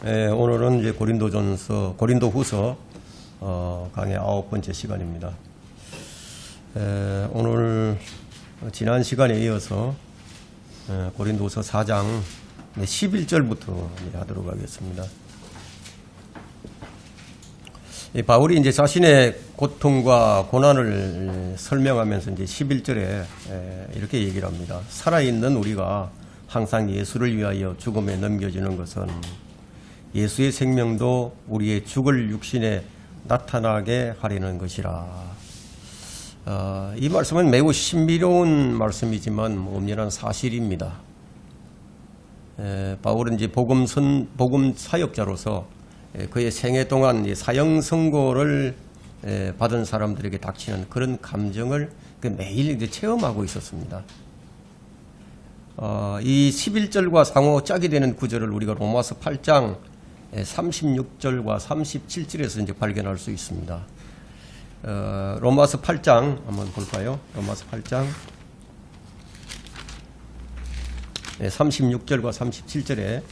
오늘은 이제 고린도후서 강의 9번째 시간입니다. 오늘 지난 시간에 이어서 고린도후서 4장 11절부터 하도록 하겠습니다. 바울이 이제 자신의 고통과 고난을 설명하면서 이제 11절에 이렇게 얘기를 합니다. 살아있는 우리가 항상 예수를 위하여 죽음에 넘겨지는 것은 예수의 생명도 우리의 죽을 육신에 나타나게 하려는 것이라. 이 말씀은 매우 신비로운 말씀이지만 엄연한 사실입니다. 바울은 이제 복음 사역자로서 그의 생애 동안 사형 선고를 받은 사람들에게 닥치는 그런 감정을 매일 이제 체험하고 있었습니다. 이 11절과 상호 짝이 되는 구절을 우리가 로마서 8장 36절과 37절에서 이제 발견할 수 있습니다. 로마서 8장 한번 볼까요? 로마서 8장 36절과 37절에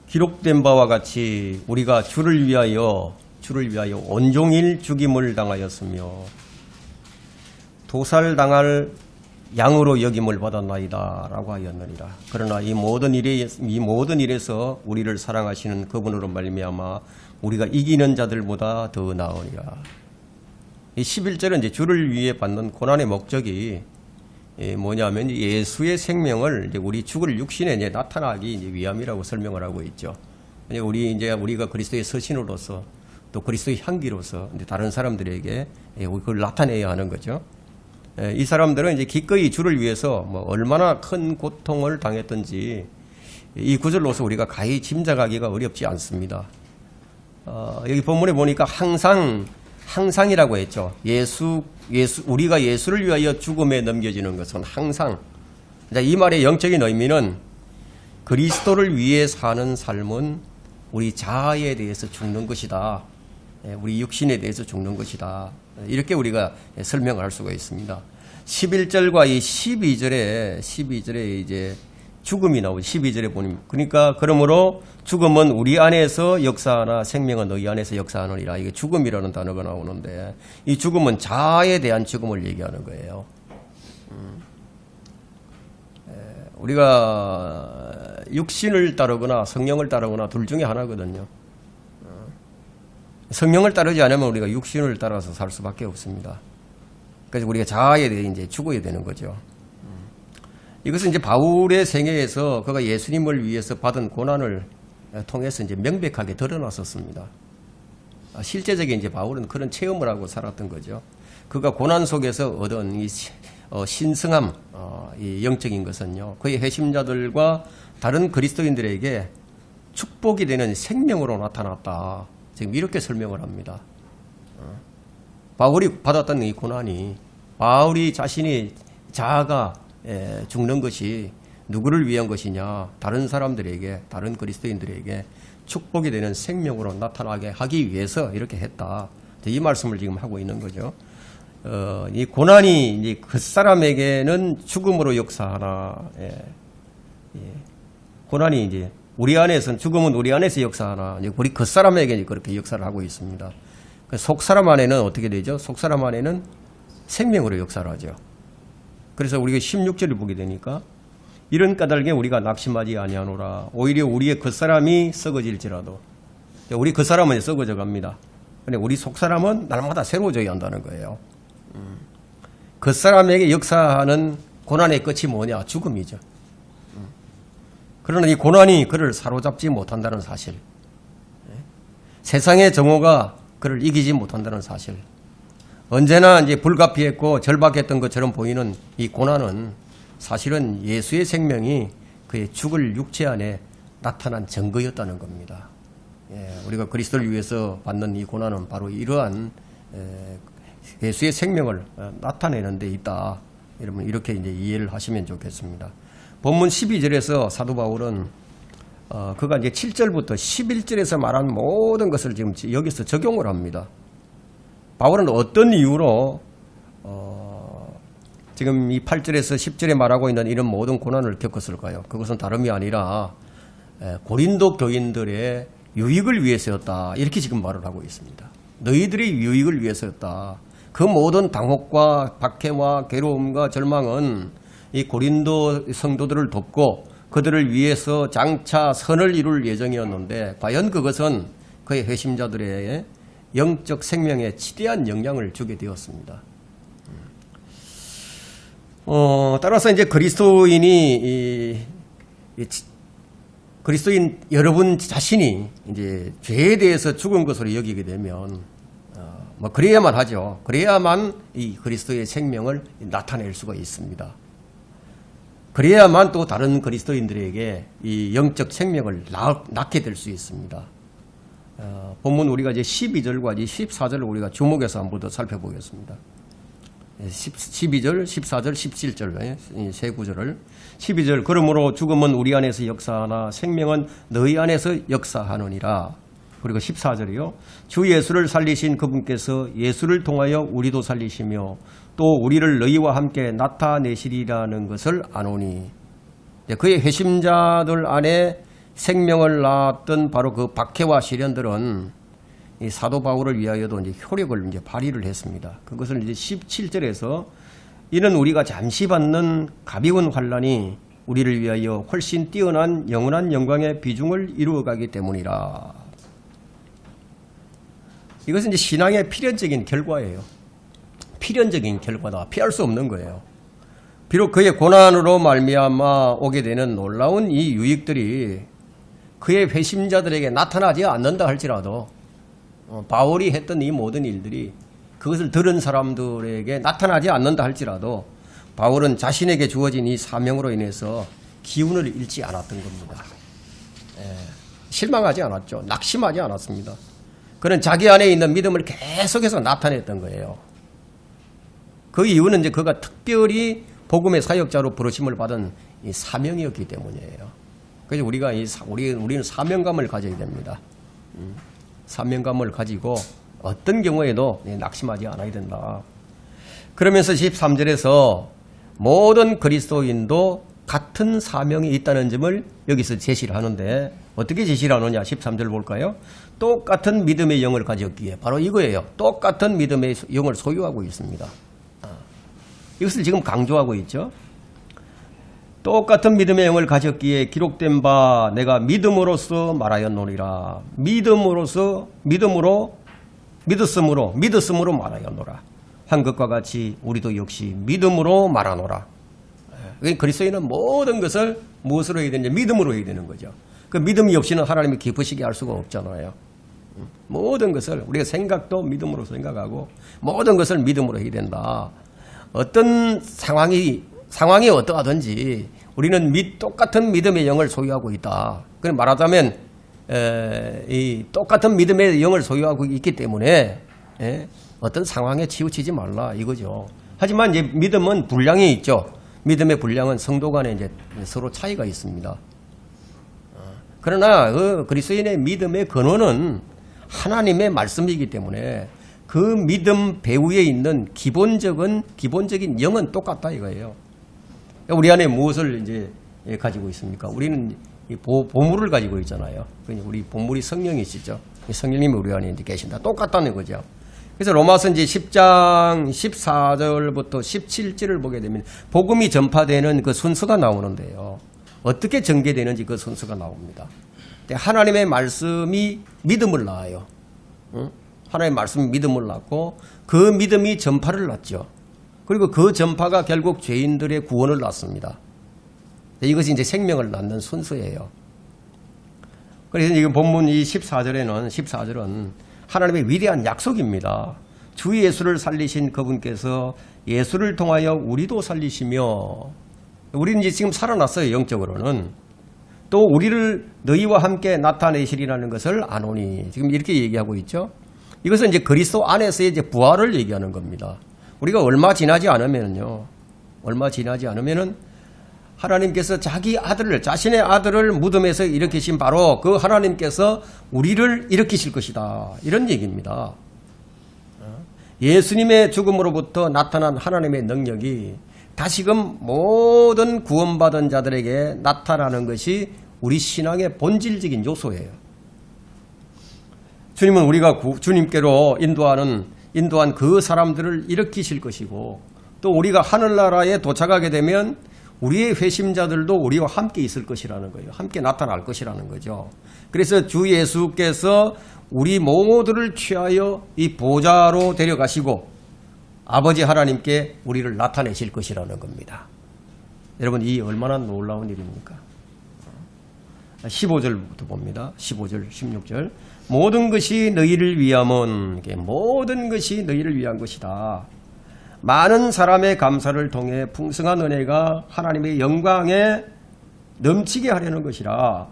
기록된 바와 같이 우리가 주를 위하여 온종일 죽임을 당하였으며 도살당할 양으로 여김을 받았나이다 라고 하였느니라. 그러나 이 모든 일에서 우리를 사랑하시는 그분으로 말미암아 우리가 이기는 자들보다 더 나으니라. 이 11절은 이제 주를 위해 받는 고난의 목적이 뭐냐면 예수의 생명을 이제 우리 죽을 육신에 이제 나타나기 위함이라고 설명을 하고 있죠. 우리가 그리스도의 서신으로서 또 그리스도의 향기로서 이제 다른 사람들에게 그걸 나타내야 하는 거죠. 이 사람들은 이제 기꺼이 주를 위해서 얼마나 큰 고통을 당했던지 이 구절로서 우리가 가히 짐작하기가 어렵지 않습니다. 여기 본문에 보니까 항상이라고 했죠. 우리가 예수를 위하여 죽음에 넘겨지는 것은 항상. 이 말의 영적인 의미는 그리스도를 위해 사는 삶은 우리 자아에 대해서 죽는 것이다. 우리 육신에 대해서 죽는 것이다. 이렇게 우리가 설명을 할 수가 있습니다. 11절과 이 12절에 이제 죽음이 나오죠. 12절에 보면. 그러니까 그러므로 죽음은 우리 안에서 역사하나 생명은 너희 안에서 역사하느니라. 이게 죽음이라는 단어가 나오는데 이 죽음은 자아에 대한 죽음을 얘기하는 거예요. 우리가 육신을 따르거나 성령을 따르거나 둘 중에 하나거든요. 성령을 따르지 않으면 우리가 육신을 따라서 살 수밖에 없습니다. 그래서 우리가 자아에 대해 이제 죽어야 되는 거죠. 이것은 이제 바울의 생애에서 그가 예수님을 위해서 받은 고난을 통해서 이제 명백하게 드러났었습니다. 실제적인 이제 바울은 그런 체험을 하고 살았던 거죠. 그가 고난 속에서 얻은 이 신성함, 이 영적인 것은요, 그의 회심자들과 다른 그리스도인들에게 축복이 되는 생명으로 나타났다. 지금 이렇게 설명을 합니다. 바울이 받았던 이 고난이 바울이 자신이 자아가 죽는 것이 누구를 위한 것이냐, 다른 사람들에게, 다른 그리스도인들에게 축복이 되는 생명으로 나타나게 하기 위해서 이렇게 했다. 이 말씀을 지금 하고 있는 거죠. 이 고난이 이제 그 사람에게는 죽음으로 역사하나, 고난이 이제 우리 안에서는 죽음은 우리 안에서 역사하나, 우리 그 사람에게 그렇게 역사를 하고 있습니다. 속 사람 안에는 어떻게 되죠? 속 사람 안에는 생명으로 역사를 하죠. 그래서 우리가 16절을 보게 되니까 이런 까닭에 우리가 낙심하지 아니하노라. 오히려 우리의 겉사람이 썩어질지라도 우리 겉사람은 썩어져 갑니다. 근데 우리 속사람은 날마다 새로워져야 한다는 거예요. 겉사람에게 역사하는 고난의 끝이 뭐냐? 죽음이죠. 그러나 이 고난이 그를 사로잡지 못한다는 사실, 세상의 정오가 그를 이기지 못한다는 사실, 언제나 이제 불가피했고 절박했던 것처럼 보이는 이 고난은 사실은 예수의 생명이 그의 죽을 육체 안에 나타난 증거였다는 겁니다. 우리가 그리스도를 위해서 받는 이 고난은 바로 이러한 예수의 생명을 나타내는 데 있다. 여러분 이렇게 이제 이해를 하시면 좋겠습니다. 본문 12절에서 사도 바울은 그가 이제 7절부터 11절에서 말한 모든 것을 지금 여기서 적용을 합니다. 바울은 어떤 이유로 지금 이 8절에서 10절에 말하고 있는 이런 모든 고난을 겪었을까요? 그것은 다름이 아니라 고린도 교인들의 유익을 위해서였다. 이렇게 지금 말을 하고 있습니다. 너희들의 유익을 위해서였다. 그 모든 당혹과 박해와 괴로움과 절망은 이 고린도 성도들을 돕고 그들을 위해서 장차 선을 이룰 예정이었는데 과연 그것은 그의 회심자들의 영적 생명에 지대한 영향을 주게 되었습니다. 따라서 이제 그리스도인 여러분 자신이 이제 죄에 대해서 죽은 것으로 여기게 되면 뭐 그래야만 하죠. 그래야만 이 그리스도의 생명을 나타낼 수가 있습니다. 그래야만 또 다른 그리스도인들에게 이 영적 생명을 낳게 될 수 있습니다. 본문 우리가 이제 12절과 14절을 우리가 주목해서 한번 더 살펴보겠습니다. 12절, 14절, 17절 세 구절을 12절 그러므로 죽음은 우리 안에서 역사하나 생명은 너희 안에서 역사하느니라. 그리고 14절이요. 주 예수를 살리신 그분께서 예수를 통하여 우리도 살리시며 또 우리를 너희와 함께 나타내시리라는 것을 아노니. 그의 회심자들 안에 생명을 낳았던 바로 그 박해와 시련들은 이 사도 바울을 위하여도 이제 효력을 이제 발휘를 했습니다. 그것을 이제 17절에서 이는 우리가 잠시 받는 가벼운 환난이 우리를 위하여 훨씬 뛰어난 영원한 영광의 비중을 이루어가기 때문이라. 이것은 이제 신앙의 필연적인 결과예요. 필연적인 결과다. 피할 수 없는 거예요. 비록 그의 고난으로 말미암아 오게 되는 놀라운 이 유익들이 그의 회심자들에게 나타나지 않는다 할지라도 바울이 했던 이 모든 일들이 그것을 들은 사람들에게 나타나지 않는다 할지라도 바울은 자신에게 주어진 이 사명으로 인해서 기운을 잃지 않았던 겁니다. 실망하지 않았죠. 낙심하지 않았습니다. 그는 자기 안에 있는 믿음을 계속해서 나타냈던 거예요. 그 이유는 이제 그가 특별히 복음의 사역자로 부르심을 받은 이 사명이었기 때문이에요. 그래서 우리는 사명감을 가져야 됩니다. 사명감을 가지고 어떤 경우에도 낙심하지 않아야 된다. 그러면서 13절에서 모든 그리스도인도 같은 사명이 있다는 점을 여기서 제시를 하는데 어떻게 제시를 하느냐 13절 볼까요? 똑같은 믿음의 영을 가졌기에 바로 이거예요. 똑같은 믿음의 영을 소유하고 있습니다. 이것을 지금 강조하고 있죠. 똑같은 믿음의 영을 가졌기에 기록된 바 내가 믿음으로써 말하였노니라. 믿음으로 말하였노라. 한 것과 같이 우리도 역시 믿음으로 말하노라. 그리스도인은 모든 것을 무엇으로 해야 되는지 믿음으로 해야 되는 거죠. 그 믿음이 없이는 하나님이 기쁘시게 할 수가 없잖아요. 모든 것을 우리가 생각도 믿음으로 생각하고 모든 것을 믿음으로 해야 된다. 어떤 상황이 어떠하든지 우리는 똑같은 믿음의 영을 소유하고 있다. 그럼 말하자면 이 똑같은 믿음의 영을 소유하고 있기 때문에 어떤 상황에 치우치지 말라 이거죠. 하지만 이제 믿음은 분량이 있죠. 믿음의 분량은 성도 간에 이제 서로 차이가 있습니다. 그러나 그 그리스도인의 믿음의 근원은 하나님의 말씀이기 때문에 그 믿음 배후에 있는 기본적인 영은 똑같다 이거예요. 우리 안에 무엇을 이제 가지고 있습니까? 우리는 보물을 가지고 있잖아요. 우리 보물이 성령이시죠. 성령님이 우리 안에 이제 계신다. 똑같다는 거죠. 그래서 로마서 이제 10장 14절부터 17절을 보게 되면 복음이 전파되는 그 순서가 나오는데요. 어떻게 전개되는지 그 순서가 나옵니다. 하나님의 말씀이 믿음을 낳아요. 하나님의 말씀이 믿음을 낳고 그 믿음이 전파를 낳죠. 그리고 그 전파가 결국 죄인들의 구원을 낳습니다. 이것이 이제 생명을 낳는 순서예요. 그래서 지금 본문 이 14절은 하나님의 위대한 약속입니다. 주 예수를 살리신 그분께서 예수를 통하여 우리도 살리시며 우리는 이제 지금 살아났어요. 영적으로는. 또 우리를 너희와 함께 나타내시리라는 것을 아노니. 지금 이렇게 얘기하고 있죠. 이것은 이제 그리스도 안에서의 이제 부활을 얘기하는 겁니다. 우리가 얼마 지나지 않으면은 하나님께서 자신의 아들을 무덤에서 일으키신 바로 그 하나님께서 우리를 일으키실 것이다. 이런 얘기입니다. 예수님의 죽음으로부터 나타난 하나님의 능력이 다시금 모든 구원받은 자들에게 나타나는 것이 우리 신앙의 본질적인 요소예요. 주님은 우리가 주님께로 인도한 그 사람들을 일으키실 것이고 또 우리가 하늘나라에 도착하게 되면 우리의 회심자들도 우리와 함께 있을 것이라는 거예요. 함께 나타날 것이라는 거죠. 그래서 주 예수께서 우리 모두를 취하여 이 보좌로 데려가시고 아버지 하나님께 우리를 나타내실 것이라는 겁니다. 여러분, 이 얼마나 놀라운 일입니까? 15절부터 봅니다. 15절, 16절. 모든 것이 너희를 위함은, 모든 것이 너희를 위한 것이다. 많은 사람의 감사를 통해 풍성한 은혜가 하나님의 영광에 넘치게 하려는 것이라.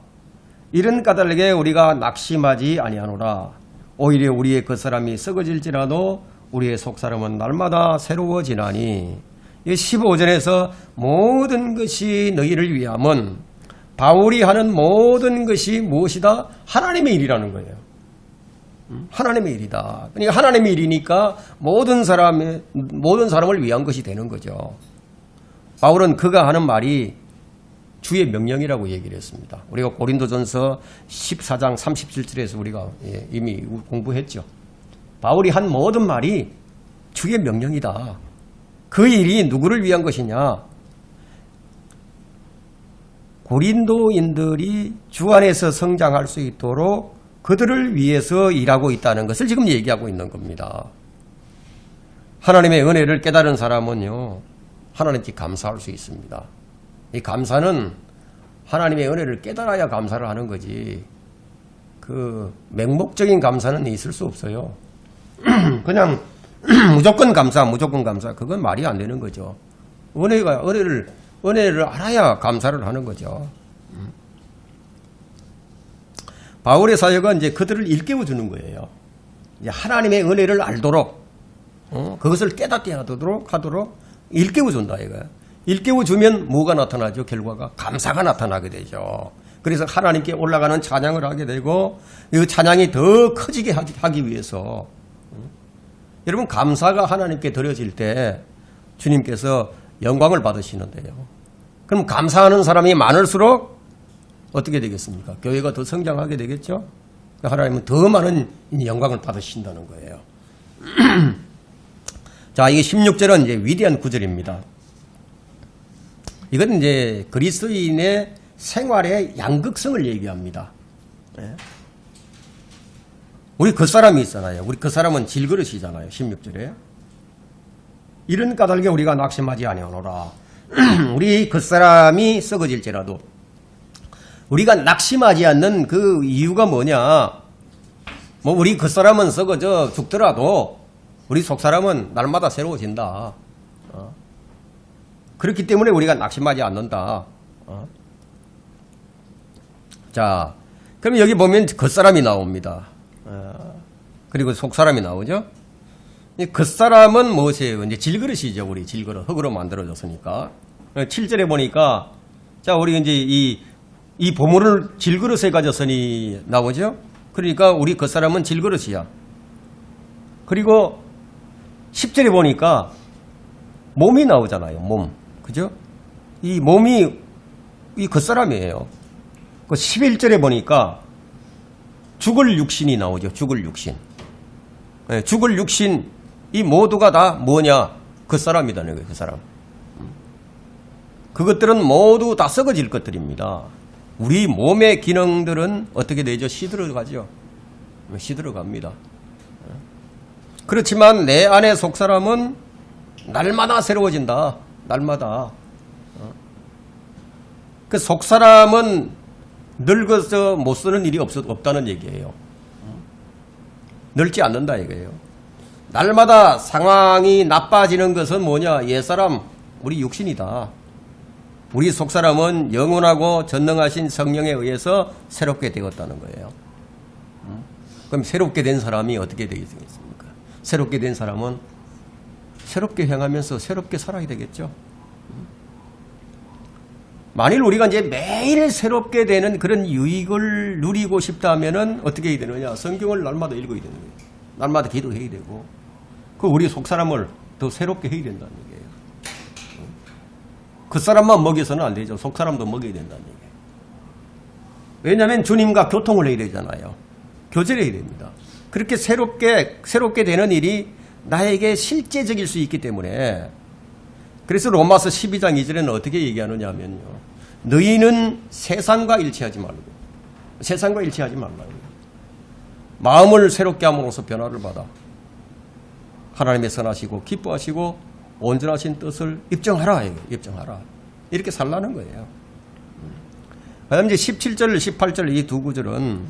이런 까닭에 우리가 낙심하지 아니하노라. 오히려 우리의 겉사람이 썩어질지라도 우리의 속사람은 날마다 새로워지나니. 15절에서 모든 것이 너희를 위함은 바울이 하는 모든 것이 무엇이다? 하나님의 일이라는 거예요. 하나님의 일이다. 그러니까 하나님의 일이니까 모든 사람을 위한 것이 되는 거죠. 바울은 그가 하는 말이 주의 명령이라고 얘기를 했습니다. 우리가 고린도전서 14장 37절에서 우리가 이미 공부했죠. 바울이 한 모든 말이 주의 명령이다. 그 일이 누구를 위한 것이냐? 고린도인들이 주 안에서 성장할 수 있도록 그들을 위해서 일하고 있다는 것을 지금 얘기하고 있는 겁니다. 하나님의 은혜를 깨달은 사람은요, 하나님께 감사할 수 있습니다. 이 감사는 하나님의 은혜를 깨달아야 감사를 하는 거지, 그 맹목적인 감사는 있을 수 없어요. 그냥 무조건 감사, 그건 말이 안 되는 거죠. 은혜를 알아야 감사를 하는 거죠. 바울의 사역은 이제 그들을 일깨워 주는 거예요. 이제 하나님의 은혜를 알도록, 그것을 깨닫게 하도록 일깨워 준다 이거예요. 일깨워 주면 뭐가 나타나죠? 결과가 감사가 나타나게 되죠. 그래서 하나님께 올라가는 찬양을 하게 되고 이 찬양이 더 커지게 하기 위해서 여러분, 감사가 하나님께 드려질 때 주님께서 영광을 받으시는데요. 그럼 감사하는 사람이 많을수록 어떻게 되겠습니까? 교회가 더 성장하게 되겠죠? 하나님은 더 많은 영광을 받으신다는 거예요. 자, 이게 16절은 이제 위대한 구절입니다. 이건 이제 그리스도인의 생활의 양극성을 얘기합니다. 우리 겉사람이 있잖아요. 우리 겉사람은 질그릇이잖아요. 16절에. 이런 까닭에 우리가 낙심하지 아니하노라. 우리 겉사람이 썩어질지라도 우리가 낙심하지 않는 그 이유가 뭐냐? 우리 겉사람은 썩어져 죽더라도 우리 속사람은 날마다 새로워진다. 그렇기 때문에 우리가 낙심하지 않는다. 자, 그럼 여기 보면 겉사람이 나옵니다. 그리고 속사람이 나오죠. 겉사람은 무엇이에요? 이제 질그릇이죠. 우리 질그릇. 흙으로 만들어졌으니까. 7절에 보니까, 자, 우리 이제 이 보물을 질그릇에 가졌으니 나오죠. 그러니까 우리 겉사람은 질그릇이야. 그리고 10절에 보니까 몸이 나오잖아요. 몸. 그죠? 이 몸이 이 겉사람이에요. 그 11절에 보니까 죽을 육신이 나오죠. 죽을 육신. 네, 죽을 육신, 이 모두가 다 뭐냐? 겉사람이다는 거예요. 그 사람. 그것들은 모두 다 썩어질 것들입니다. 우리 몸의 기능들은 어떻게 되죠? 시들어가죠. 시들어갑니다. 그렇지만 내 안의 속사람은 날마다 새로워진다. 날마다. 그 속사람은 늙어서 못 쓰는 일이 없다는 얘기예요. 늙지 않는다 이거예요. 날마다 상황이 나빠지는 것은 뭐냐? 옛사람, 우리 육신이다. 우리 속사람은 영원하고 전능하신 성령에 의해서 새롭게 되었다는 거예요. 그럼 새롭게 된 사람이 어떻게 되겠습니까? 새롭게 된 사람은 새롭게 행하면서 새롭게 살아야 되겠죠. 만일 우리가 이제 매일 새롭게 되는 그런 유익을 누리고 싶다면은 어떻게 해야 되느냐? 성경을 날마다 읽어야 되는 거예요. 날마다 기도해야 되고, 그 우리 속사람을 더 새롭게 해야 된다는 얘기예요. 그 사람만 먹여서는 안 되죠. 속사람도 먹여야 된다는 얘기예요. 왜냐하면 주님과 교통을 해야 되잖아요. 교절해야 됩니다. 그렇게 새롭게 되는 일이 나에게 실제적일 수 있기 때문에 그래서 로마서 12장 2절에는 어떻게 얘기하느냐 하면요. 너희는 세상과 일치하지 말고 세상과 일치하지 말라고. 마음을 새롭게 함으로써 변화를 받아 하나님의 선하시고 기뻐하시고 온전하신 뜻을 입증하라. 입증하라. 이렇게 살라는 거예요. 그다음 이제 17절, 18절 이 두 구절은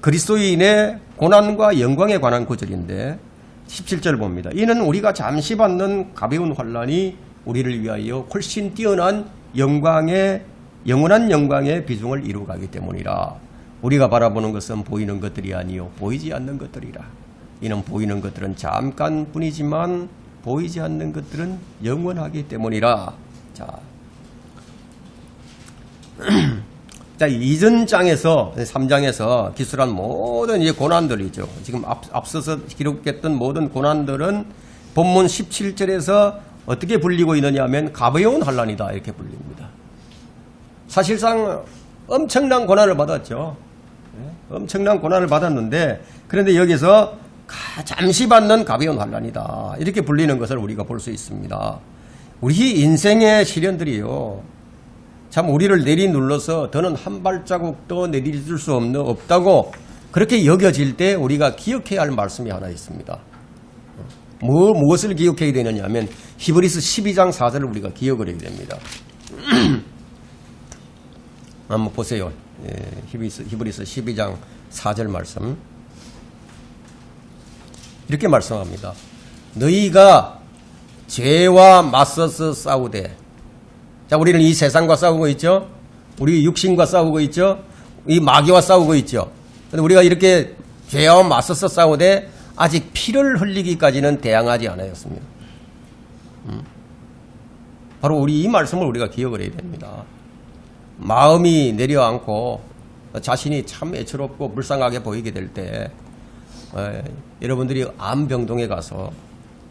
그리스도인의 고난과 영광에 관한 구절인데 17절 봅니다. 이는 우리가 잠시 받는 가벼운 환난이 우리를 위하여 훨씬 뛰어난 영원한 영광의 비중을 이루어가기 때문이라. 우리가 바라보는 것은 보이는 것들이 아니요 보이지 않는 것들이라. 이는 보이는 것들은 잠깐뿐이지만 보이지 않는 것들은 영원하기 때문이라. 자, 이전 장에서 3장에서 기술한 모든 이 고난들이죠. 지금 앞서서 기록했던 모든 고난들은 본문 17절에서 어떻게 불리고 있느냐 하면 가벼운 환난이다 이렇게 불립니다. 사실상 엄청난 고난을 받았죠. 엄청난 고난을 받았는데 그런데 여기서 잠시 받는 가벼운 환난이다 이렇게 불리는 것을 우리가 볼 수 있습니다. 우리 인생의 시련들이요 참 우리를 내리눌러서 더는 한 발자국도 내디딜 수 없다고 그렇게 여겨질 때 우리가 기억해야 할 말씀이 하나 있습니다. 무엇을 기억해야 되느냐 하면 히브리서 12장 4절을 우리가 기억을 해야 됩니다. 한번 보세요. 히브리서 12장 4절 말씀 이렇게 말씀합니다. 너희가 죄와 맞서서 싸우되. 자, 우리는 이 세상과 싸우고 있죠. 우리 육신과 싸우고 있죠. 이 마귀와 싸우고 있죠. 그런데 우리가 이렇게 죄와 맞서서 싸우되 아직 피를 흘리기까지는 대항하지 않았습니다. 바로 우리 이 말씀을 우리가 기억을 해야 됩니다. 마음이 내려앉고 자신이 참 애처롭고 불쌍하게 보이게 될 때 여러분들이 암병동에 가서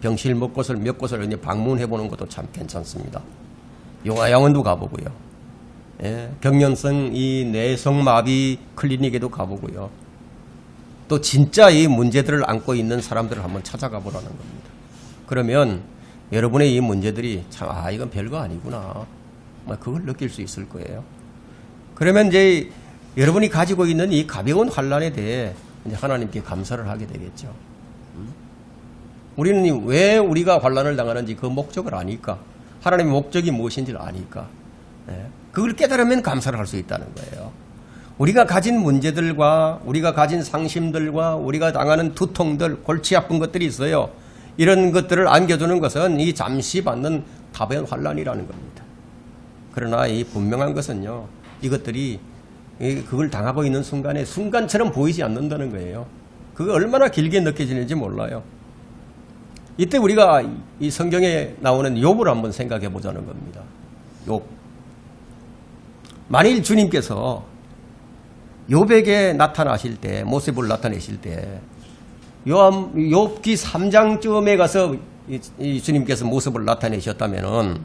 병실 몇 곳을 이제 방문해 보는 것도 참 괜찮습니다. 용화양원도 가보고요. 경련성 이 뇌성마비 클리닉에도 가보고요. 또 진짜 이 문제들을 안고 있는 사람들을 한번 찾아가 보라는 겁니다. 그러면 여러분의 이 문제들이 참 이건 별거 아니구나. 그걸 느낄 수 있을 거예요. 그러면 이제 여러분이 가지고 있는 이 가벼운 환난에 대해 이제 하나님께 감사를 하게 되겠죠. 우리는 왜 우리가 환난을 당하는지 그 목적을 아니까, 하나님의 목적이 무엇인지를 아니까, 그걸 깨달으면 감사를 할 수 있다는 거예요. 우리가 가진 문제들과 우리가 가진 상심들과 우리가 당하는 두통들, 골치 아픈 것들이 있어요. 이런 것들을 안겨두는 것은 이 잠시 받는 가벼운 환난이라는 겁니다. 그러나 이 분명한 것은요, 이것들이 그걸 당하고 있는 순간에 순간처럼 보이지 않는다는 거예요. 그게 얼마나 길게 느껴지는지 몰라요. 이때 우리가 이 성경에 나오는 욥을 한번 생각해 보자는 겁니다. 욥. 만일 주님께서 욥에게 나타나실 때, 모습을 나타내실 때, 욥기 3장쯤에 가서 이 주님께서 모습을 나타내셨다면은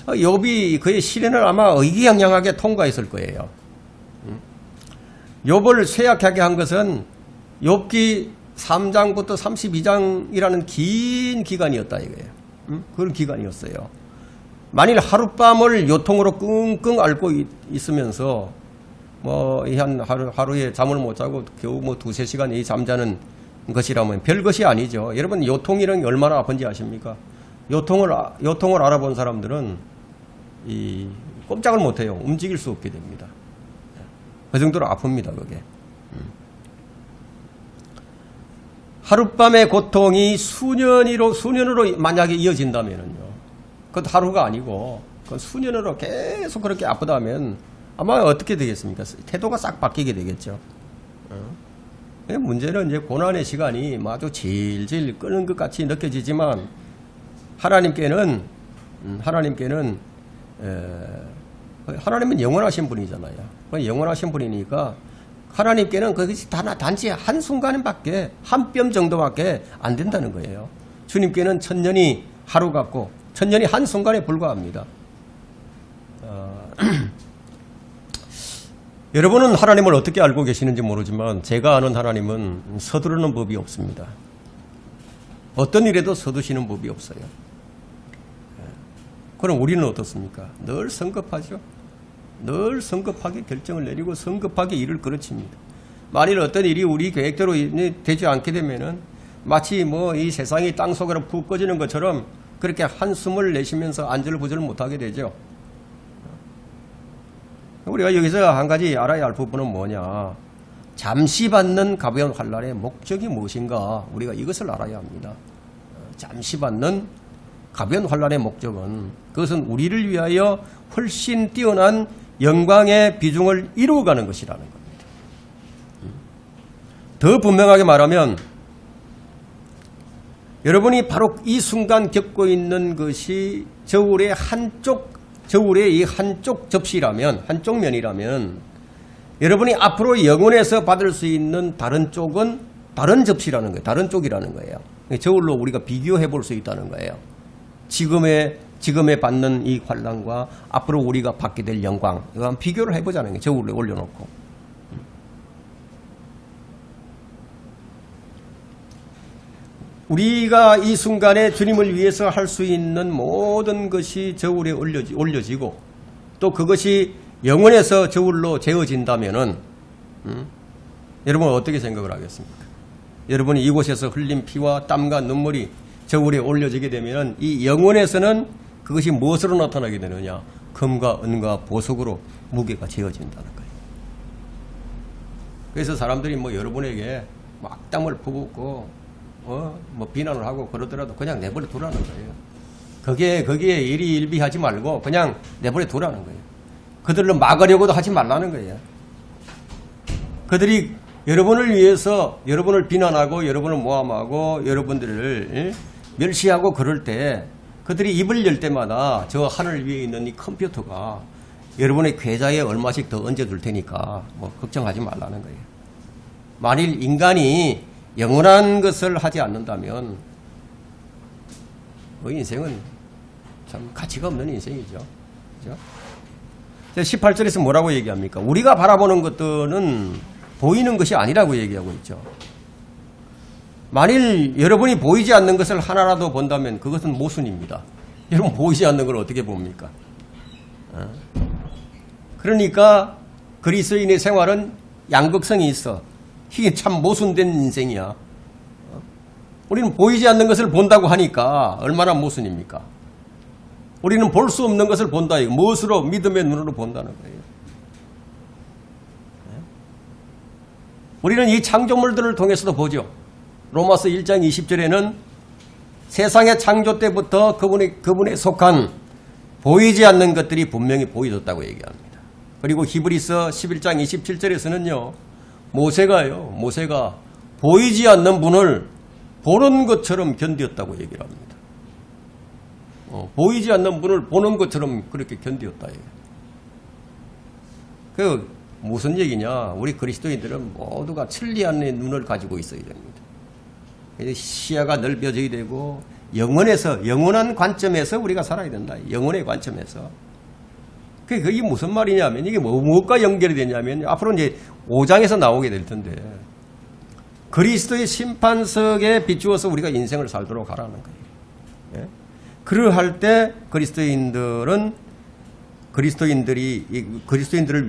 욥이 그의 시련을 아마 의기양양하게 통과했을 거예요. 욥을 쇠약하게 한 것은 욥기 3장부터 32장이라는 긴 기간이었다 이거예요. 그런 기간이었어요. 만일 하룻밤을 요통으로 끙끙 앓고 있으면서 한 하루에 잠을 못 자고 겨우 2-3시간 이 잠자는 것이라면 별 것이 아니죠. 여러분 요통이라는 게 얼마나 아픈지 아십니까? 요통을 알아본 사람들은 꼼짝을 못 해요. 움직일 수 없게 됩니다. 그 정도로 아픕니다, 그게. 하룻밤의 고통이 수년으로 만약에 이어진다면요. 그건 하루가 아니고, 그건 수년으로 계속 그렇게 아프다면 아마 어떻게 되겠습니까? 태도가 싹 바뀌게 되겠죠. 문제는 이제 고난의 시간이 아주 질질 끄는 것 같이 느껴지지만, 하나님은 영원하신 분이잖아요. 영원하신 분이니까 하나님께는 그것이 단지 한순간밖에, 한 뼘 정도밖에 안 된다는 거예요. 주님께는 천년이 하루 같고 천년이 한순간에 불과합니다. 여러분은 하나님을 어떻게 알고 계시는지 모르지만 제가 아는 하나님은 서두르는 법이 없습니다. 어떤 일에도 서두시는 법이 없어요. 그럼 우리는 어떻습니까? 늘 성급하죠. 늘 성급하게 결정을 내리고 성급하게 일을 거르칩니다. 만일 어떤 일이 우리 계획대로 되지 않게 되면은 마치 뭐 이 세상이 땅속으로 푹 꺼지는 것처럼 그렇게 한숨을 내쉬면서 안절부절 못하게 되죠. 우리가 여기서 한 가지 알아야 할 부분은 뭐냐. 잠시 받는 가벼운 환난의 목적이 무엇인가. 우리가 이것을 알아야 합니다. 잠시 받는 가벼운 환난의 목적은 그것은 우리를 위하여 훨씬 뛰어난 영광의 비중을 이루어가는 것이라는 겁니다. 더 분명하게 말하면 여러분이 바로 이 순간 겪고 있는 것이 저울의 이 한쪽 접시라면, 한쪽 면이라면 여러분이 앞으로 영혼에서 받을 수 있는 다른 쪽은 다른 접시라는 거예요. 다른 쪽이라는 거예요. 저울로 우리가 비교해 볼 수 있다는 거예요. 지금에 받는 이 환난과 앞으로 우리가 받게 될 영광, 이거 한번 비교를 해보자는 거예요. 저울에 올려놓고. 우리가 이 순간에 주님을 위해서 할 수 있는 모든 것이 저울에 올려지고 또 그것이 영원에서 저울로 재어진다면은 여러분은 어떻게 생각을 하겠습니까? 여러분이 이곳에서 흘린 피와 땀과 눈물이 저울에 올려지게 되면 이 영원에서는 그것이 무엇으로 나타나게 되느냐? 금과 은과 보석으로 무게가 재어진다는 거예요. 그래서 사람들이 뭐 여러분에게 막 악담을 퍼붓고 뭐 비난을 하고 그러더라도 그냥 내버려 두라는 거예요. 거기에 일희일비하지 말고 그냥 내버려 두라는 거예요. 그들로 막으려고도 하지 말라는 거예요. 그들이 여러분을 위해서 여러분을 비난하고 여러분을 모함하고 여러분들을 멸시하고 그럴 때 그들이 입을 열 때마다 저 하늘 위에 있는 이 컴퓨터가 여러분의 계좌에 얼마씩 더 얹어둘 테니까 뭐 걱정하지 말라는 거예요. 만일 인간이 영원한 것을 하지 않는다면 인생은 참 가치가 없는 인생이죠. 그죠? 18절에서 뭐라고 얘기합니까? 우리가 바라보는 것들은 보이는 것이 아니라고 얘기하고 있죠. 만일 여러분이 보이지 않는 것을 하나라도 본다면 그것은 모순입니다. 여러분 보이지 않는 걸 어떻게 봅니까? 그러니까 그리스도인의 생활은 양극성이 있어. 이게 참 모순된 인생이야. 우리는 보이지 않는 것을 본다고 하니까 얼마나 모순입니까? 우리는 볼 수 없는 것을 본다. 무엇으로? 믿음의 눈으로 본다는 거예요. 우리는 이 창조물들을 통해서도 보죠. 로마서 1장 20절에는 세상의 창조 때부터 그분에 속한 보이지 않는 것들이 분명히 보여졌다고 얘기합니다. 그리고 히브리서 11장 27절에서는요. 모세가 보이지 않는 분을 보는 것처럼 견디었다고 얘기를 합니다. 보이지 않는 분을 보는 것처럼 그렇게 견디었다. 그 무슨 얘기냐? 우리 그리스도인들은 모두가 천리안의 눈을 가지고 있어야 됩니다. 시야가 넓어져야 되고 영원한 관점에서 우리가 살아야 된다. 영원의 관점에서. 그게 무슨 말이냐면 이게 무엇과 연결이 되냐면 앞으로 이제 5장에서 나오게 될 텐데 그리스도의 심판석에 비추어서 우리가 인생을 살도록 하라는 거예요. 예? 그러할 때 그리스도인들을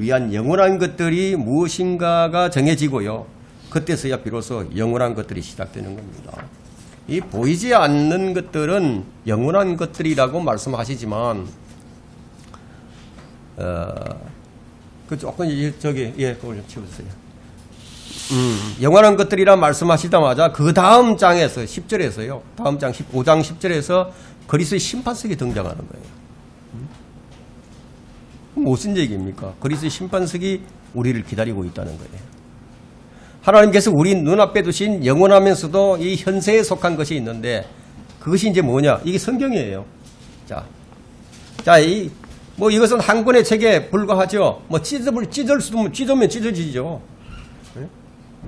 위한 영원한 것들이 무엇인가가 정해지고요. 그때서야 비로소 영원한 것들이 시작되는 겁니다. 이 보이지 않는 것들은 영원한 것들이라고 말씀하시지만 그 조금 그걸 좀 치워주세요. 영원한 것들이라 말씀하시자마자 그 다음 장에서 10절에서요. 다음 장 5장 10절에서 그리스도의 심판석이 등장하는 거예요. 무슨 얘기입니까? 그리스도의 심판석이 우리를 기다리고 있다는 거예요. 하나님께서 우리 눈앞에 두신 영원하면서도 이 현세에 속한 것이 있는데 그것이 이제 뭐냐? 이게 성경이에요. 이것은 한 권의 책에 불과하죠. 찢으면 찢어지죠.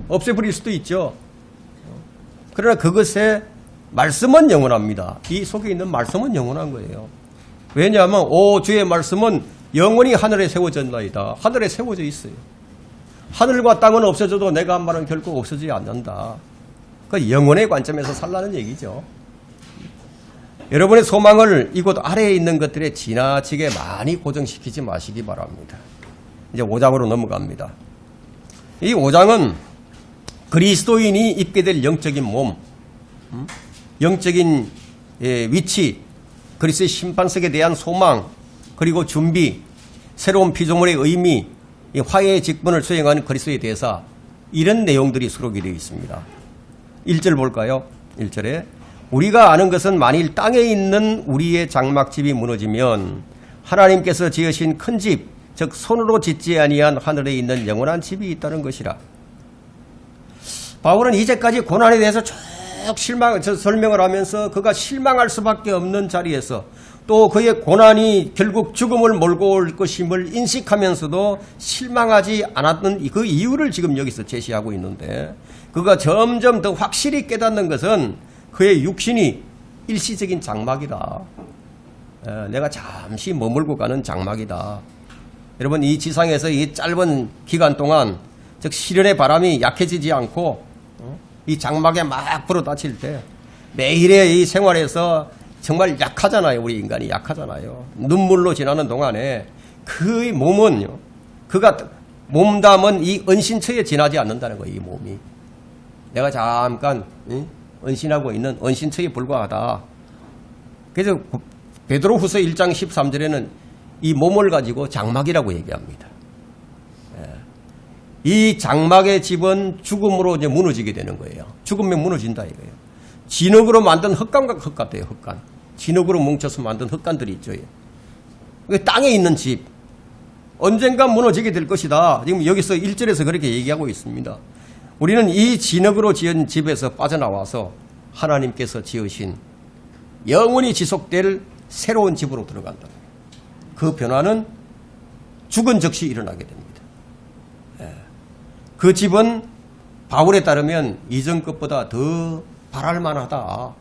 없애버릴 수도 있죠. 그러나 그것의 말씀은 영원합니다. 이 속에 있는 말씀은 영원한 거예요. 왜냐하면 주의 말씀은 영원히 하늘에 세워졌나이다. 하늘에 세워져 있어요. 하늘과 땅은 없어져도 내가 한 말은 결코 없어지지 않는다. 그 영혼의 관점에서 살라는 얘기죠. 여러분의 소망을 이곳 아래에 있는 것들에 지나치게 많이 고정시키지 마시기 바랍니다. 이제 5장으로 넘어갑니다. 이 5장은 그리스도인이 입게 될 영적인 몸, 영적인 위치, 그리스도의 심판석에 대한 소망, 그리고 준비, 새로운 피조물의 의미, 화해의 직분을 수행하는 그리스도의 대사, 이런 내용들이 수록이 되어 있습니다. 1절 볼까요? 1절에 우리가 아는 것은 만일 땅에 있는 우리의 장막집이 무너지면 하나님께서 지으신 큰 집, 즉 손으로 짓지 아니한 하늘에 있는 영원한 집이 있다는 것이라. 바울은 이제까지 고난에 대해서 쭉 설명을 하면서 그가 실망할 수밖에 없는 자리에서 또 그의 고난이 결국 죽음을 몰고 올 것임을 인식하면서도 실망하지 않았던 그 이유를 지금 여기서 제시하고 있는데, 그가 점점 더 확실히 깨닫는 것은 그의 육신이 일시적인 장막이다. 내가 잠시 머물고 가는 장막이다. 여러분, 이 지상에서 이 짧은 기간 동안, 즉 시련의 바람이 약해지지 않고 이 장막에 막 불어닥칠 때 매일의 이 생활에서 정말 약하잖아요. 우리 인간이 약하잖아요. 눈물로 지나는 동안에 그의 몸은요, 그가 몸담은 이 은신처에 지나지 않는다는 거예요. 이 몸이 내가 잠깐 은신하고 있는 은신처에 불과하다. 그래서 베드로후서 1장 13절에는 이 몸을 가지고 장막이라고 얘기합니다. 이 장막의 집은 죽음으로 이제 무너지게 되는 거예요. 죽으면 무너진다 이거예요. 진흙으로 만든 흙간과 흙 같아요. 흙간. 진흙으로 뭉쳐서 만든 흙간들이 있죠. 땅에 있는 집. 언젠가 무너지게 될 것이다. 지금 여기서 1절에서 그렇게 얘기하고 있습니다. 우리는 이 진흙으로 지은 집에서 빠져나와서 하나님께서 지으신 영원히 지속될 새로운 집으로 들어간다. 그 변화는 죽은 즉시 일어나게 됩니다. 그 집은 바울에 따르면 이전 것보다 더 바랄 만하다.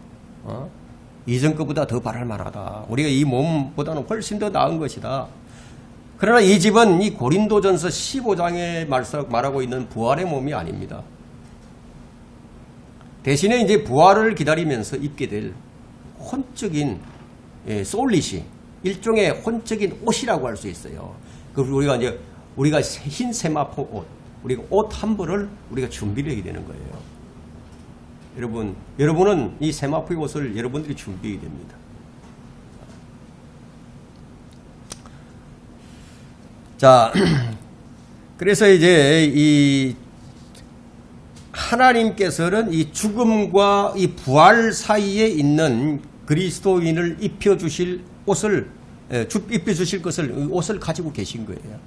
이전 것보다 더 바랄 만하다. 우리가 이 몸보다는 훨씬 더 나은 것이다. 그러나 이 집은 이 고린도전서 15장에 말하고 있는 부활의 몸이 아닙니다. 대신에 이제 부활을 기다리면서 입게 될 혼적인 솔릿이, 일종의 혼적인 옷이라고 할 수 있어요. 우리가 흰 세마포 옷, 우리가 옷 한 벌을 우리가 준비를 하게 되는 거예요. 여러분은 이 세마포의 옷을 여러분들이 준비해야 됩니다. 자, 그래서 이제 이 하나님께서는 이 죽음과 이 부활 사이에 있는 그리스도인을 입혀주실 옷을 가지고 계신 거예요.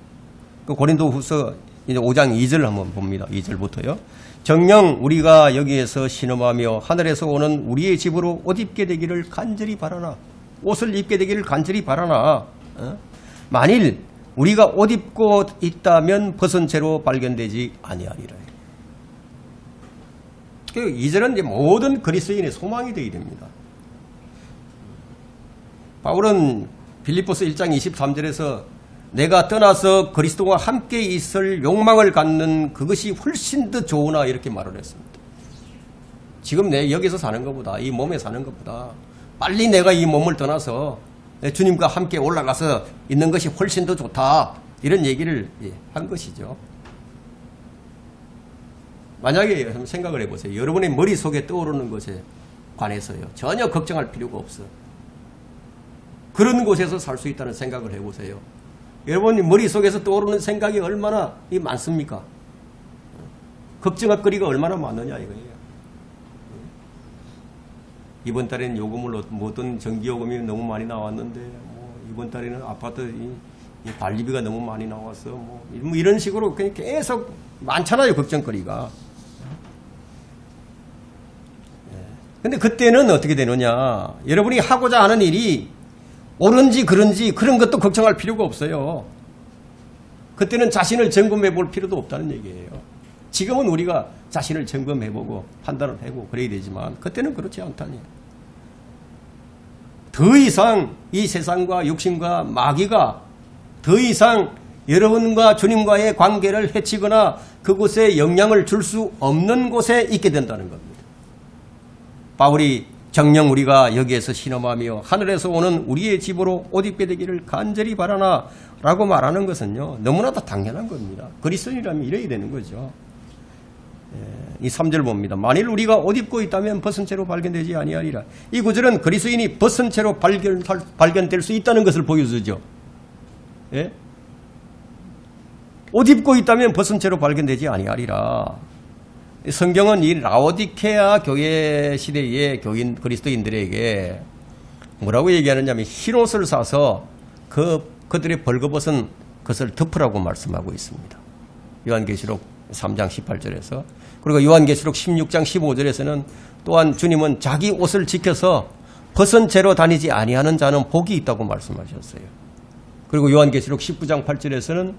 그 고린도후서 5장 2절 한번 봅니다. 2절부터요. 정녕 우리가 여기에서 신음하며 하늘에서 오는 우리의 집으로 옷 입게 되기를 간절히 바라나. 옷을 입게 되기를 간절히 바라나. 만일 우리가 옷 입고 있다면 벗은 채로 발견되지 아니하리라. 2절은 이제 모든 그리스도인의 소망이 되어야 됩니다. 바울은 빌립보서 1장 23절에서 내가 떠나서 그리스도와 함께 있을 욕망을 갖는 그것이 훨씬 더 좋으나 이렇게 말을 했습니다. 지금 내 여기서 사는 것보다, 이 몸에 사는 것보다 빨리 내가 이 몸을 떠나서 주님과 함께 올라가서 있는 것이 훨씬 더 좋다. 이런 얘기를 한 것이죠. 만약에 한번 생각을 해보세요. 여러분의 머릿속에 떠오르는 것에 관해서요, 전혀 걱정할 필요가 없어. 그런 곳에서 살 수 있다는 생각을 해보세요. 여러분 머릿속에서 떠오르는 생각이 얼마나 많습니까? 걱정할 거리가 얼마나 많느냐 이거예요. 이번 달에는 요금을 어떤 전기요금이 너무 많이 나왔는데, 이번 달에는 아파트 관리비가 너무 많이 나와서 이런 식으로 그냥 계속 많잖아요, 걱정거리가. 근데 그때는 어떻게 되느냐? 여러분이 하고자 하는 일이 옳은지 그런지 그런 것도 걱정할 필요가 없어요. 그때는 자신을 점검해 볼 필요도 없다는 얘기예요. 지금은 우리가 자신을 점검해 보고 판단을 하고 그래야 되지만 그때는 그렇지 않다니. 더 이상 이 세상과 육신과 마귀가 더 이상 여러분과 주님과의 관계를 해치거나 그곳에 영향을 줄 수 없는 곳에 있게 된다는 겁니다. 바울이 정녕 우리가 여기에서 신음하며 하늘에서 오는 우리의 집으로 옷 입게 되기를 간절히 바라나 라고 말하는 것은요, 너무나도 당연한 겁니다. 그리스도인이라면 이래야 되는 거죠. 이 3절 봅니다. 만일 우리가 옷 입고 있다면 벗은 채로 발견되지 아니하리라. 이 구절은 그리스도인이 벗은 채로 발견될 수 있다는 것을 보여주죠. 예? 옷 입고 있다면 벗은 채로 발견되지 아니하리라. 성경은 이 라오디케아 교회 시대의 교인 그리스도인들에게 뭐라고 얘기하느냐면 흰옷을 사서 그들의 벌거벗은 것을 덮으라고 말씀하고 있습니다. 요한계시록 3장 18절에서, 그리고 요한계시록 16장 15절에서는 또한 주님은 자기 옷을 지켜서 벗은 채로 다니지 아니하는 자는 복이 있다고 말씀하셨어요. 그리고 요한계시록 19장 8절에서는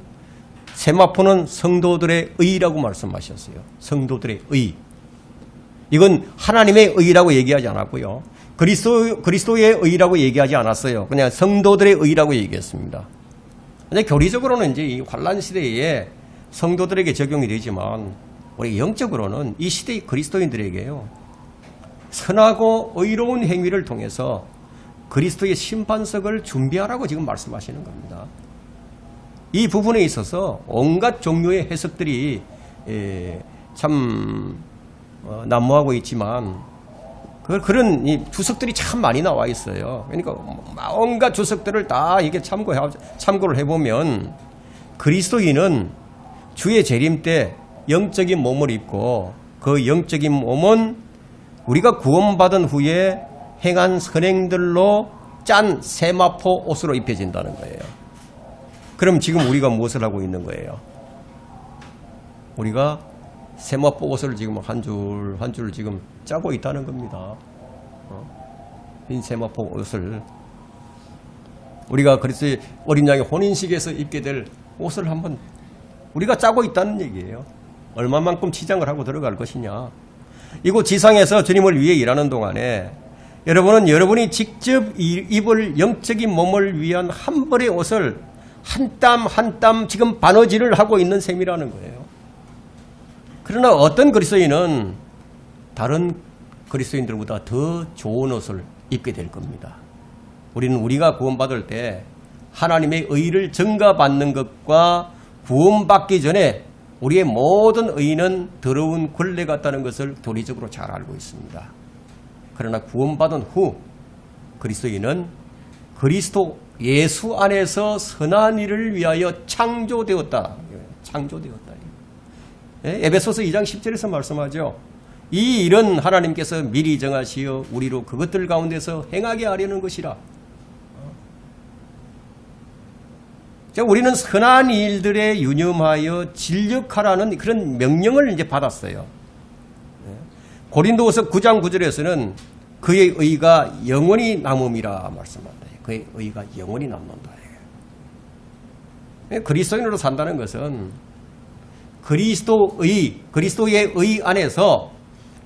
세마포는 성도들의 의라고 말씀하셨어요. 성도들의 의. 이건 하나님의 의라고 얘기하지 않았고요. 그리스도의 의라고 얘기하지 않았어요. 그냥 성도들의 의라고 얘기했습니다. 근데 교리적으로는 이제 이 환란 시대에 성도들에게 적용이 되지만 우리 영적으로는 이 시대의 그리스도인들에게요, 선하고 의로운 행위를 통해서 그리스도의 심판석을 준비하라고 지금 말씀하시는 겁니다. 이 부분에 있어서 온갖 종류의 해석들이 참 난무하고 있지만 그런 이 주석들이 참 많이 나와 있어요. 그러니까 온갖 주석들을 다 이렇게 참고를 해보면 그리스도인은 주의 재림 때 영적인 몸을 입고 그 영적인 몸은 우리가 구원받은 후에 행한 선행들로 짠 세마포 옷으로 입혀진다는 거예요. 그럼 지금 우리가 무엇을 하고 있는 거예요? 우리가 세마포 옷을 지금 한 줄 한 줄 지금 짜고 있다는 겁니다. 흰 세마포 옷을 우리가 그리스도의 어린 양의 혼인식에서 입게 될 옷을 한번 우리가 짜고 있다는 얘기예요. 얼마만큼 치장을 하고 들어갈 것이냐. 이곳 지상에서 주님을 위해 일하는 동안에 여러분은 여러분이 직접 입을 영적인 몸을 위한 한 벌의 옷을 한 땀 한 땀 지금 바느질을 하고 있는 셈이라는 거예요. 그러나 어떤 그리스도인은 다른 그리스도인들보다 더 좋은 옷을 입게 될 겁니다. 우리는 우리가 구원받을 때 하나님의 의를 증가받는 것과 구원받기 전에 우리의 모든 의는 더러운 걸레 같다는 것을 도리적으로 잘 알고 있습니다. 그러나 구원받은 후 그리스도인은 그리스도 예수 안에서 선한 일을 위하여 창조되었다. 창조되었다. 에베소서 2장 10절에서 말씀하죠. 이 일은 하나님께서 미리 정하시어 우리로 그것들 가운데서 행하게 하려는 것이라. 우리는 선한 일들에 유념하여 진력하라는 그런 명령을 이제 받았어요. 고린도후서 9장 9절에서는 그의 의가 영원히 남음이라 말씀한다. 그의 의가 영원히 남는다. 그리스도인으로 산다는 것은 그리스도의 의 안에서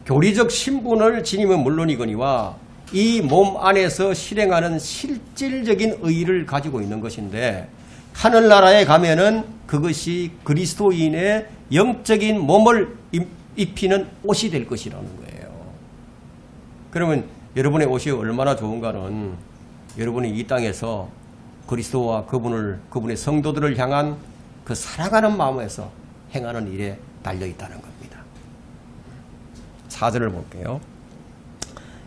교리적 신분을 지니면 물론이거니와 이 몸 안에서 실행하는 실질적인 의를 가지고 있는 것인데, 하늘나라에 가면은 그것이 그리스도인의 영적인 몸을 입히는 옷이 될 것이라는 거예요. 그러면 여러분의 옷이 얼마나 좋은가는 여러분이 이 땅에서 그리스도와 그분의 성도들을 향한 그 사랑하는 마음에서 행하는 일에 달려있다는 겁니다. 4절을 볼게요.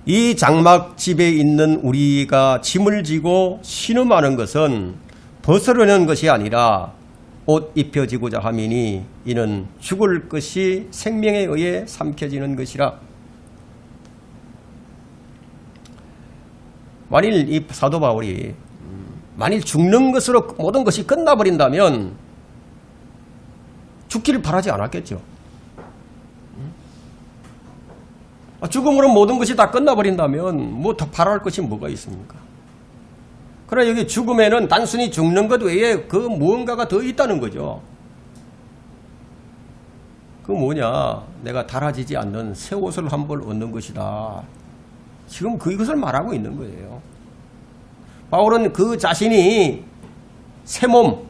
이 장막집에 있는 우리가 짐을 지고 신음하는 것은 벗으려는 것이 아니라 옷 입혀지고자 함이니 이는 죽을 것이 생명에 의해 삼켜지는 것이라. 만일 이 사도 바울이 만일 죽는 것으로 모든 것이 끝나버린다면 죽기를 바라지 않았겠죠. 죽음으로 모든 것이 다 끝나버린다면 뭐 더 바랄 것이 뭐가 있습니까? 그러나 여기 죽음에는 단순히 죽는 것 외에 그 무언가가 더 있다는 거죠. 그 뭐냐? 내가 달아지지 않는 새 옷을 한 벌 얻는 것이다. 지금 그것을 말하고 있는 거예요. 바울은 그 자신이 새 몸,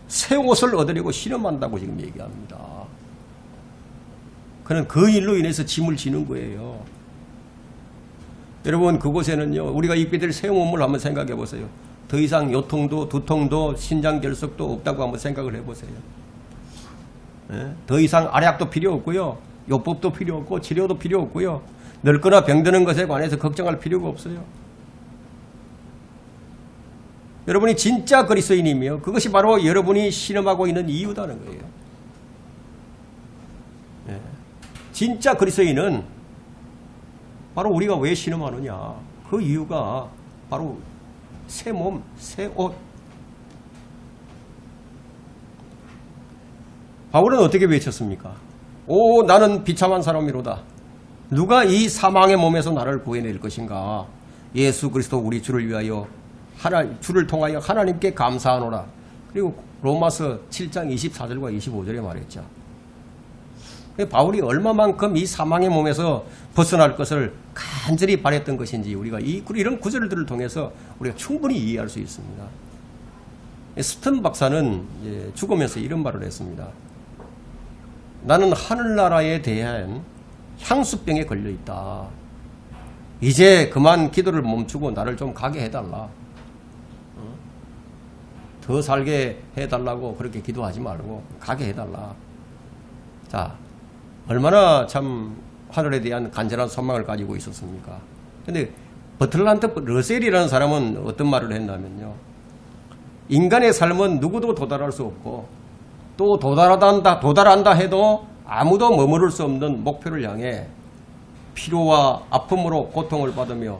새 옷을 얻으려고 신음한다고 지금 얘기합니다. 그는 그 일로 인해서 짐을 지는 거예요. 여러분, 그곳에는요, 우리가 입게 될 새 몸을 한번 생각해 보세요. 더 이상 요통도 두통도 신장결석도 없다고 한번 생각을 해보세요. 예? 더 이상 알약도 필요 없고요. 요법도 필요 없고 치료도 필요 없고요. 늙거나 병드는 것에 관해서 걱정할 필요가 없어요. 여러분이 진짜 그리스도인이며 그것이 바로 여러분이 신음하고 있는 이유다는 거예요. 예. 진짜 그리스도인은 바로 우리가 왜 신음하느냐. 그 이유가 바로 새 몸, 새 옷. 바울은 어떻게 외쳤습니까? 오, 나는 비참한 사람이로다. 누가 이 사망의 몸에서 나를 구해낼 것인가? 예수 그리스도 우리 주를 위하여 주를 통하여 하나님께 감사하노라. 그리고 로마서 7장 24절과 25절에 말했죠. 바울이 얼마만큼 이 사망의 몸에서 벗어날 것을 간절히 바랬던 것인지 우리가 이런 구절들을 통해서 우리가 충분히 이해할 수 있습니다. 스턴 박사는 죽으면서 이런 말을 했습니다. 나는 하늘나라에 대한 향수병에 걸려 있다. 이제 그만 기도를 멈추고 나를 좀 가게 해달라. 더 살게 해달라고 그렇게 기도하지 말고 가게 해달라. 자, 얼마나 참 하늘에 대한 간절한 소망을 가지고 있었습니까? 근데 버틀란트 러셀이라는 사람은 어떤 말을 했냐면요. 인간의 삶은 누구도 도달할 수 없고 또 도달한다 해도 아무도 머무를 수 없는 목표를 향해 피로와 아픔으로 고통을 받으며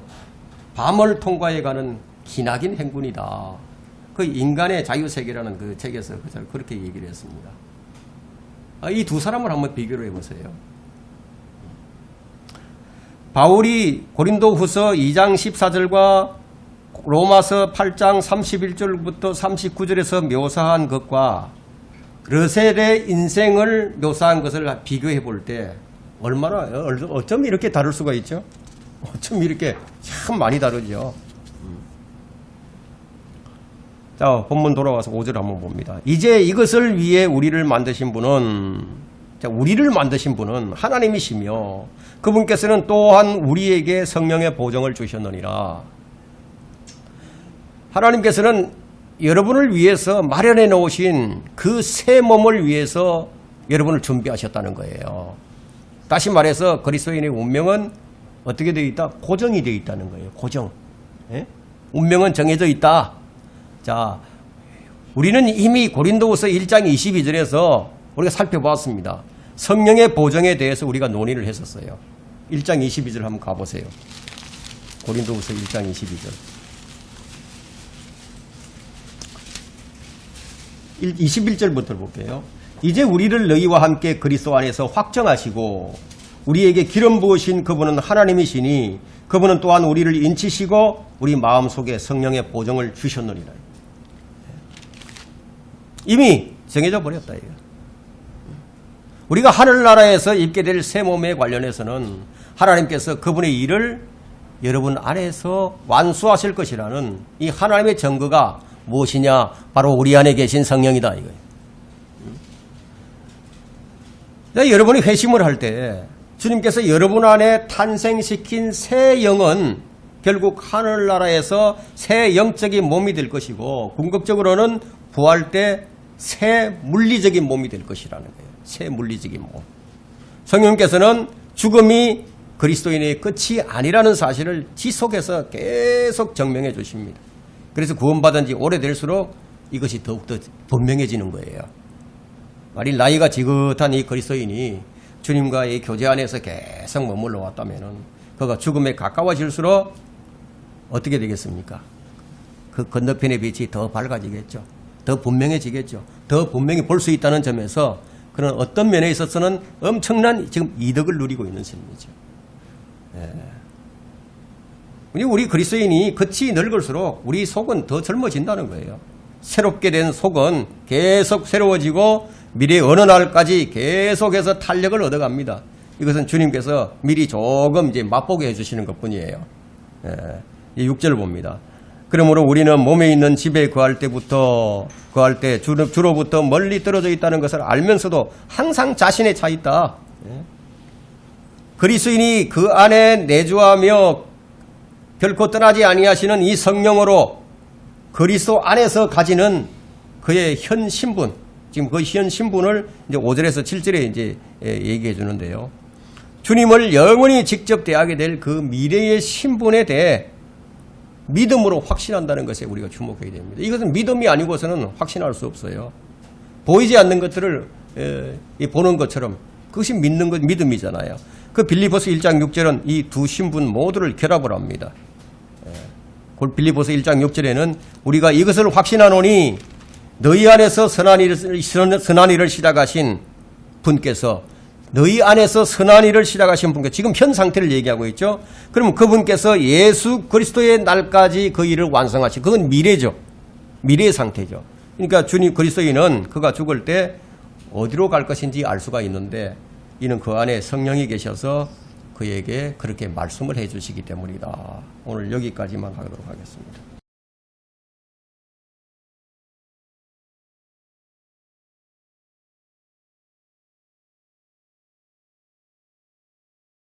밤을 통과해가는 기나긴 행군이다. 그 인간의 자유세계라는 그 책에서 그렇게 얘기를 했습니다. 이 두 사람을 한번 비교를 해보세요. 바울이 고린도후서 2장 14절과 로마서 8장 31절부터 39절에서 묘사한 것과 러셀의 인생을 묘사한 것을 비교해 볼 때 어쩜 이렇게 다를 수가 있죠? 어쩜 이렇게 참 많이 다르죠? 자, 본문 돌아와서 5절 한번 봅니다. 이제 이것을 위해 우리를 만드신 분은 하나님이시며 그분께서는 또한 우리에게 성령의 보정을 주셨느니라. 하나님께서는 여러분을 위해서 마련해 놓으신 그 새 몸을 위해서 여러분을 준비하셨다는 거예요. 다시 말해서 그리스도인의 운명은 어떻게 되어 있다? 고정이 되어 있다는 거예요. 고정. 예? 운명은 정해져 있다. 자, 우리는 이미 고린도후서 1장 22절에서 우리가 살펴보았습니다. 성령의 보정에 대해서 우리가 논의를 했었어요. 1장 22절 한번 가보세요. 고린도후서 1장 22절. 21절부터 볼게요. 이제 우리를 너희와 함께 그리스도 안에서 확정하시고 우리에게 기름 부으신 그분은 하나님이시니 그분은 또한 우리를 인치시고 우리 마음속에 성령의 보정을 주셨느니라. 이미 정해져 버렸다. 이거. 우리가 하늘나라에서 입게 될 새 몸에 관련해서는 하나님께서 그분의 일을 여러분 안에서 완수하실 것이라는 이 하나님의 증거가 무엇이냐? 바로 우리 안에 계신 성령이다. 이거예요. 여러분이 회심을 할 때 주님께서 여러분 안에 탄생시킨 새 영은 결국 하늘나라에서 새 영적인 몸이 될 것이고 궁극적으로는 부활 때 새 물리적인 몸이 될 것이라는 거예요. 새 물리적인 몸. 성령께서는 죽음이 그리스도인의 끝이 아니라는 사실을 지속해서 계속 증명해 주십니다. 그래서 구원받은 지 오래될수록 이것이 더욱더 분명해지는 거예요. 만일 나이가 지긋한 이 그리스도인이 주님과의 교제 안에서 계속 머물러 왔다면 그가 죽음에 가까워질수록 어떻게 되겠습니까? 그 건너편의 빛이 더 밝아지겠죠. 더 분명해지겠죠. 더 분명히 볼 수 있다는 점에서 그런 어떤 면에 있어서는 엄청난 지금 이득을 누리고 있는 셈이죠. 우리 그리스도인이 끝이 늙을수록 우리 속은 더 젊어진다는 거예요. 새롭게 된 속은 계속 새로워지고 미래 어느 날까지 계속해서 탄력을 얻어갑니다. 이것은 주님께서 미리 조금 이제 맛보게 해주시는 것 뿐이에요. 6절 봅니다. 그러므로 우리는 몸에 있는 집에 거할 때 주로부터 멀리 떨어져 있다는 것을 알면서도 항상 자신에 차 있다. 그리스도인이 그 안에 내주하며 결코 떠나지 아니하시는 이 성령으로 그리스도 안에서 가지는 그의 현 신분, 지금 그 현 신분을 이제 5절에서 7절에 이제 얘기해 주는데요. 주님을 영원히 직접 대하게 될 그 미래의 신분에 대해 믿음으로 확신한다는 것에 우리가 주목해야 됩니다. 이것은 믿음이 아니고서는 확신할 수 없어요. 보이지 않는 것들을 보는 것처럼 그것이 믿는 것, 믿음이잖아요. 그 빌립보서 1장 6절은 이 두 신분 모두를 결합을 합니다. 빌립보서 1장 6절에는 우리가 이것을 확신하노니 너희 안에서 선한 일을 시작하신 분께서 너희 안에서 선한 일을 시작하신 분께서 지금 현 상태를 얘기하고 있죠. 그럼 그분께서 예수 그리스도의 날까지 그 일을 완성하신, 그건 미래죠. 미래의 상태죠. 그러니까 주님 그리스도인은 그가 죽을 때 어디로 갈 것인지 알 수가 있는데 이는 그 안에 성령이 계셔서 그에게 그렇게 말씀을 해 주시기 때문이다. 오늘 여기까지만 하도록 하겠습니다.